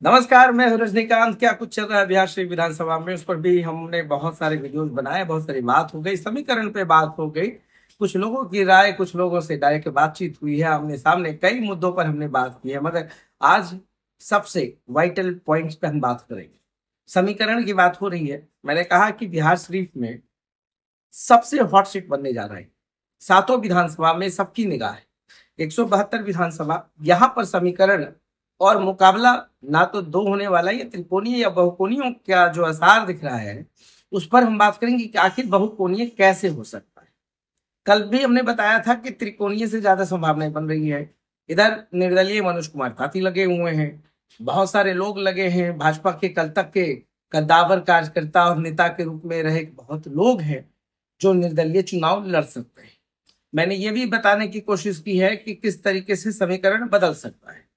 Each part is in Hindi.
नमस्कार, मैं हूं रजनीकांत। क्या कुछ चल रहा है बिहार शरीफ विधानसभा में, उस पर भी हमने बहुत सारे वीडियोस बनाए, बहुत सारी बात हो गई, समीकरण पे बात हो गई, कुछ लोगों की राय, कुछ लोगों से डायरेक्ट बातचीत हुई है, आमने सामने कई मुद्दों पर हमने बात की है। मगर आज सबसे वाइटल पॉइंट्स पे हम बात करेंगे। समीकरण की बात हो रही है। मैंने कहा कि बिहार शरीफ में सबसे हॉट सीट बनने जा रहा है। सातों विधानसभा में सबकी निगाह है। 172 विधानसभा, यहाँ पर समीकरण और मुकाबला ना तो दो होने वाला है, या त्रिकोणीय या बहुकोणीय का जो आसार दिख रहा है, उस पर हम बात करेंगे कि आखिर बहुकोणीय कैसे हो सकता है। कल भी हमने बताया था कि त्रिकोणीय से ज्यादा संभावनाएं बन रही है। इधर निर्दलीय मनोज कुमार पाती लगे हुए हैं, बहुत सारे लोग लगे हैं, भाजपा के कल तक के कद्दावर कार्यकर्ता और नेता के रूप में रहे बहुत लोग हैं जो निर्दलीय चुनाव लड़ सकते हैं। मैंने ये भी बताने की कोशिश की है कि किस तरीके से समीकरण बदल सकता है।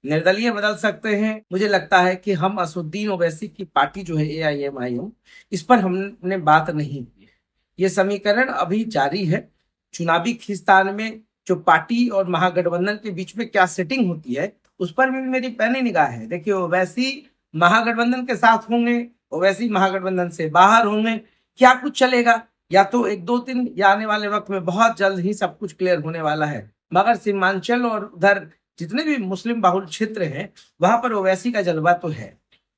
निर्दलीय बदल सकते हैं। मुझे लगता है कि हम असुद्दीन ओवैसी की पार्टी जो है AIMIM, इस पर हमने बात नहीं की है। ये समीकरण अभी जारी है। चुनावी खींचतान में जो पार्टी और महागठबंधन के बीच में क्या सेटिंग होती है, उस पर भी मेरी पैनी निगाह है। देखिए, ओवैसी महागठबंधन के साथ होंगे, ओवैसी महागठबंधन से बाहर होंगे, क्या कुछ चलेगा, या तो एक दो दिन या आने वाले वक्त में बहुत जल्द ही सब कुछ क्लियर होने वाला है। मगर सीमांचल और उधर जितने भी मुस्लिम बाहुल क्षेत्र हैं, वहां पर ओवैसी का जलवा तो है।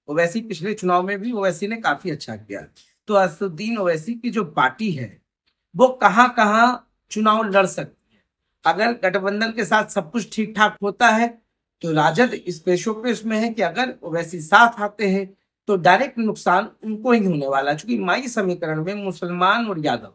ओवैसी पिछले चुनाव में भी ओवैसी ने काफी अच्छा किया। तो असदुद्दीन ओवैसी की जो पार्टी है, वो कहाँ कहाँ चुनाव लड़ सकती है। अगर गठबंधन के साथ सब कुछ ठीक ठाक होता है तो राजद इस पेशो पे उसमें है कि अगर ओवैसी साथ आते हैं तो डायरेक्ट नुकसान उनको ही होने वाला है। चूंकि माई समीकरण में मुसलमान और यादव,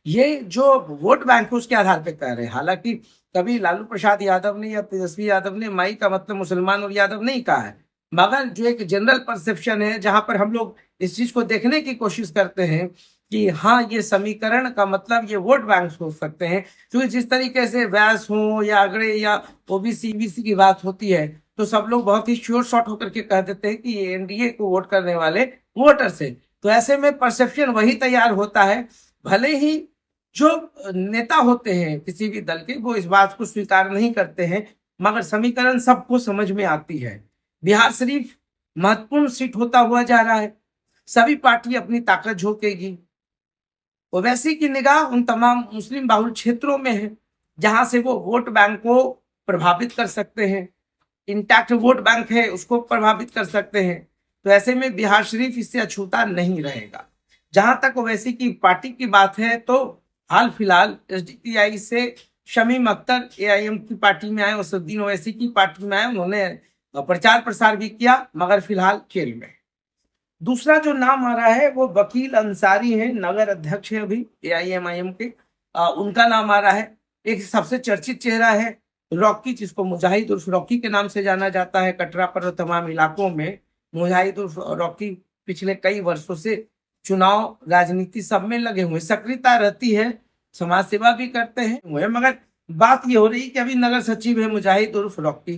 ये जो वोट बैंक है उसके आधार पर कह रहे हैं। हालांकि कभी लालू प्रसाद यादव ने या तेजस्वी यादव ने माई का मतलब मुसलमान और यादव नहीं कहा है। मगर जो एक जनरल परसेप्शन है, जहां पर हम लोग इस चीज को देखने की कोशिश करते हैं कि हाँ, ये समीकरण का मतलब ये वोट बैंक हो सकते हैं। क्योंकि जिस तरीके से व्यास हो या अगड़े या OBC BC की बात होती है, तो सब लोग बहुत ही श्योर शॉर्ट होकर के कह देते हैं कि ये NDA को वोट करने वाले वोटर से। तो ऐसे में परसेप्शन वही तैयार होता है। भले ही जो नेता होते हैं किसी भी दल के, वो इस बात को स्वीकार नहीं करते हैं, मगर समीकरण सबको समझ में आती है। बिहार शरीफ महत्वपूर्ण सीट होता हुआ जा रहा है। सभी पार्टी अपनी ताकत झोंकेगी। ओवैसी की निगाह उन तमाम मुस्लिम बाहुल क्षेत्रों में है जहां से वो वोट बैंक को प्रभावित कर सकते हैं। इंटैक्ट वोट बैंक है, उसको प्रभावित कर सकते हैं। तो ऐसे में बिहार शरीफ इससे अछूता नहीं रहेगा। जहां तक ओवैसी की पार्टी की बात है, तो हाल फिलहाल SDPI से शमीम अख्तर AIM की पार्टी में आए, असदुद्दीन ओवैसी की पार्टी में आए। उन्होंने प्रचार प्रसार भी किया, मगर फिलहाल जेल में। दूसरा जो नाम आ रहा है वो वकील अंसारी है, नगर अध्यक्ष है अभी AIMIM के। उनका नाम आ रहा है। एक सबसे चर्चित चेहरा है रॉकी, जिसको मुजाहिद उर्फ रॉकी के नाम से जाना जाता है। कटरा पर तमाम इलाकों में मुजाहिद उर्फ रॉकी पिछले कई वर्षों से चुनाव राजनीति सब में लगे हुए, सक्रियता रहती है, समाज सेवा भी करते हैं। मगर बात ये हो रही कि अभी नगर सचिव है मुजाहिद उर्फ रॉकी,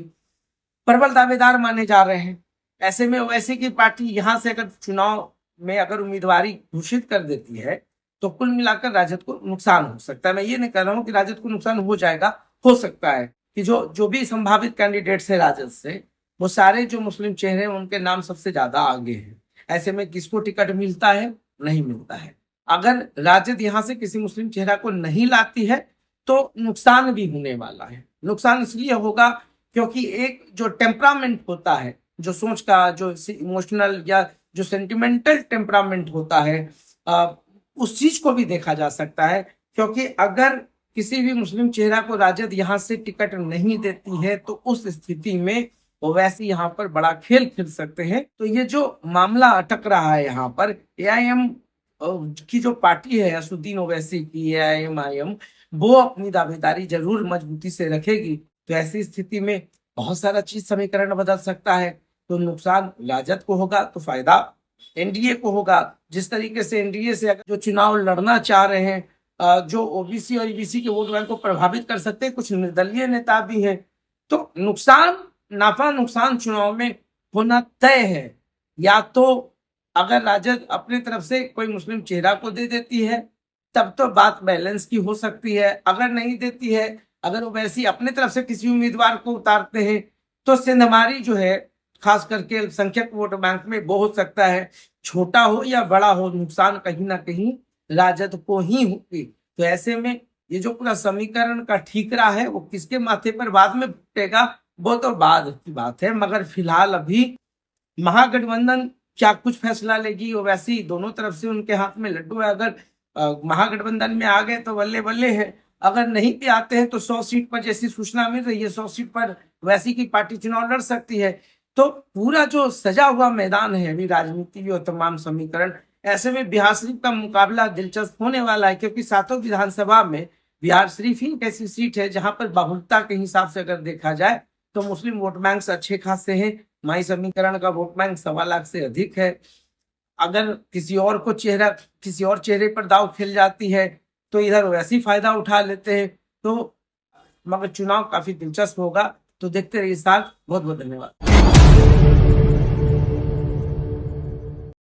प्रबल दावेदार माने जा रहे हैं। ऐसे में ओवैसी की पार्टी यहां से अगर चुनाव में अगर उम्मीदवारी घोषित कर देती है, तो कुल मिलाकर राजद को नुकसान हो सकता है। मैं ये नहीं कह रहा हूं कि राजद को नुकसान हो जाएगा, हो सकता है कि जो जो भी संभावित कैंडिडेट्स है राजद से, वो सारे जो मुस्लिम चेहरे हैं उनके नाम सबसे ज्यादा आगे हैं। ऐसे में किसको टिकट मिलता है, नहीं मिलता है। अगर राजद यहां से किसी मुस्लिम चेहरा को नहीं लाती है तो नुकसान भी होने वाला है। नुकसान इसलिए होगा क्योंकि एक जो टेम्परामेंट होता है, जो सोच का, जो इमोशनल या जो सेंटिमेंटल टेम्परामेंट होता है, उस चीज को भी देखा जा सकता है। क्योंकि अगर किसी भी मुस्लिम चेहरा को राजद यहाँ से टिकट नहीं देती है, तो उस स्थिति में ओवैसी यहाँ पर बड़ा खेल खेल सकते हैं। तो ये जो मामला अटक रहा है यहाँ पर, AIM की जो पार्टी है असदुद्दीन ओवैसी की AIMIM, वो अपनी दावेदारी जरूर मजबूती से रखेगी। तो ऐसी स्थिति में बहुत सारा चीज समीकरण बदल सकता है। तो नुकसान राजद को होगा तो फायदा NDA को होगा। जिस तरीके से NDA से अगर जो चुनाव लड़ना चाह रहे हैं, जो OBC और EBC के वोट बैंक को प्रभावित कर सकते हैं, कुछ निर्दलीय नेता भी हैं, तो नुकसान नाफा नुकसान चुनाव में होना तय है। या तो अगर राजद अपने तरफ से कोई मुस्लिम चेहरा को दे देती है, तब तो बात बैलेंस की हो सकती है। अगर नहीं देती है, अगर वो वैसी अपने तरफ से किसी उम्मीदवार को उतारते हैं, तो सिंधमारी जो है खास करके अल्पसंख्यक वोट बैंक में वो हो सकता है, छोटा हो या बड़ा हो, नुकसान कहीं ना कहीं राजद को ही होगी। तो ऐसे में ये जो पूरा समीकरण का ठीकरा है वो किसके माथे पर बाद में फूटेगा वो तो बाद की बात है, मगर फिलहाल अभी महागठबंधन क्या कुछ फैसला लेगी, वो वैसे ही दोनों तरफ से उनके हाथ में लड्डू है। अगर महागठबंधन में आ गए तो बल्ले बल्ले है, अगर नहीं भी आते हैं तो 100 सीट पर जैसी सूचना मिल रही है 100 सीट पर वैसी की पार्टी चुनाव लड़ सकती है। तो पूरा जो सजा हुआ मैदान है अभी राजनीति और तमाम समीकरण, ऐसे में बिहार शरीफ का मुकाबला दिलचस्प होने वाला है, क्योंकि सातों विधानसभा में बिहार शरीफ ही एक ऐसी सीट है जहां पर बहुलता के हिसाब से अगर देखा जाए तो मुस्लिम वोट बैंक अच्छे खासे हैं। माई समीकरण का वोट बैंक 1.25 लाख से अधिक है। अगर किसी और चेहरे पर दाव खेल जाती है तो इधर वैसे ही फायदा उठा लेते हैं। तो मगर चुनाव काफी दिलचस्प होगा, तो देखते रहिए साथ। बहुत बहुत धन्यवाद।